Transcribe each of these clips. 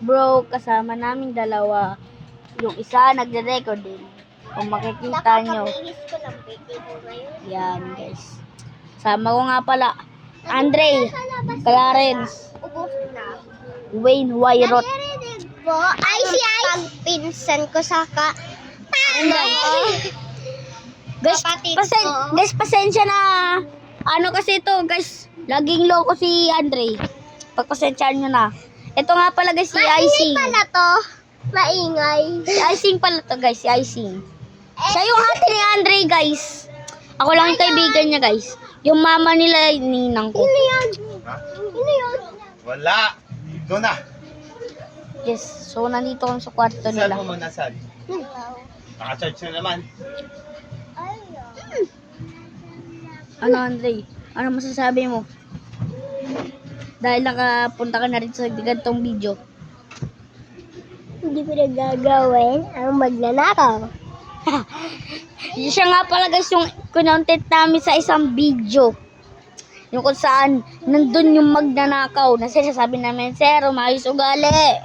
Bro, kasama namin dalawa. Yung isa nagre-record din. Kung makikita nyo. Yan, guys. Sama ko nga pala. Andre, Clarence, Wayne Wairot. Ay, si pagpinsan ko sa Guys, guys, pasensya na. Ano kasi ito, guys. Laging loko si Andre. Pagpasensyaan nyo na. Ito nga pala guys, si Icing. pala to. Maingay. Si Icing pala to guys, si Icing. Siya yung ate ni Andre guys. Ako lang yung kaibigan niya guys. Yung mama nila, ninang ko. Sino yan? Ha? Sino yan? Wala. Ito na. Yes, so nandito kami sa kwarto Saan nila. mo muna, Sal? Naka-charge na naman. Ano Andre? Ano masasabi mo? Dahil nakapunta ka na rin sa gantong video. Hindi ko na gagawin ang magnanakaw. Siya nga pala guys yung content namin sa isang video. Yung kung saan nandun yung magnanakaw na sinasabi namin, Sir, umayos ugali.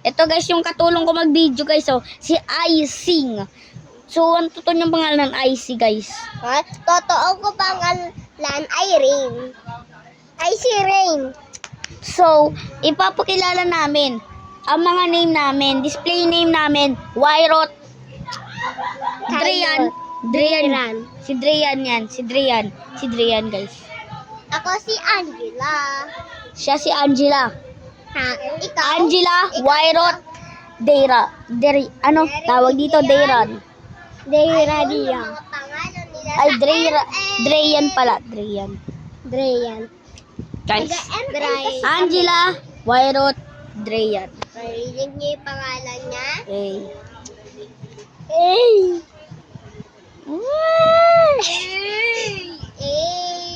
Ito guys yung katulong ko mag-video guys. So, si Icing. So, ang totoo niyang pangalan Icy guys. Ha? Totoo ko pangalan ay Rain. Ay si Rain. So, ipapakilala namin ang mga name namin, display name namin, Wairot, Drian, si Drian yan, si Drian guys. Ako si Angela. Siya si Angela. Ha? Ikaw? Angela, Wairot, ano, tawag dito, Dayran. Dayradia. Ay, Drian pala, Drian. Dreyan. Guys, Dray. Angela, Wairot, Drian. Marinig niyo yung pangalan niya? Hey. Eh.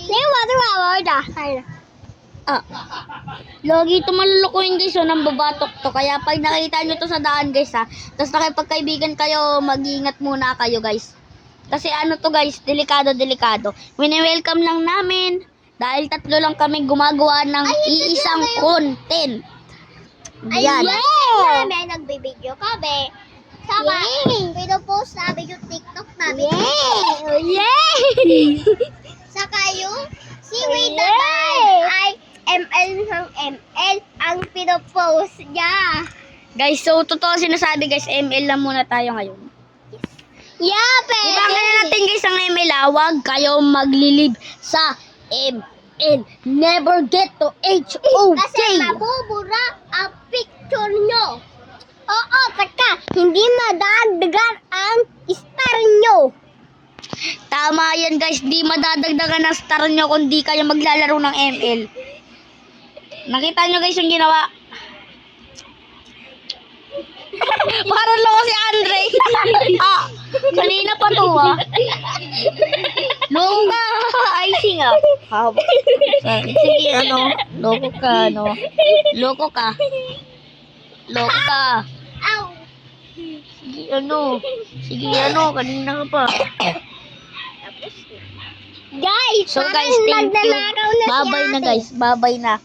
Sino ba ito mga Ah. Lagi ito malulukuin guys, so nang babatok to. Kaya pag nakita nyo to sa daan guys ha, tapos nakipagkaibigan kayo, mag-ingat muna kayo guys. Kasi ano to guys, delikado. Wini-welcome lang namin dahil 3 lang kami gumagawa ng iisang content. Yan. May nagbibideo kami. Sama, pinopost namin yung TikTok namin. Saka yung si Wade naman ay ML ng ML ang pinopost niya. Guys, so totoo sinasabi guys, ML lang muna tayo ngayon. Yeah, Diba kaya natin guys ang ML, wag kayo maglilib sa ML. Never get to HOK. Kasi mabubura ang picture nyo. Oo, taka, hindi madagdagan ang star nyo. Tama yan guys, di madadagdagan ng star nyo kung di kayo maglalaro ng ML. Nakita nyo guys yung ginawa. Parang loko si Andre. Kanina pa to Loko ka, Icing Sige, loko ka, Loko ka. Ow. Sige, kanina ka pa. Guys, So guys, thank you. Babay na guys, babay na.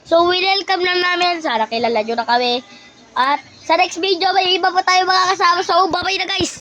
So, welcome lang namin. Sana kilala nyo na kami. At sa next video, may iba pa tayo makakasama. So, babay na guys.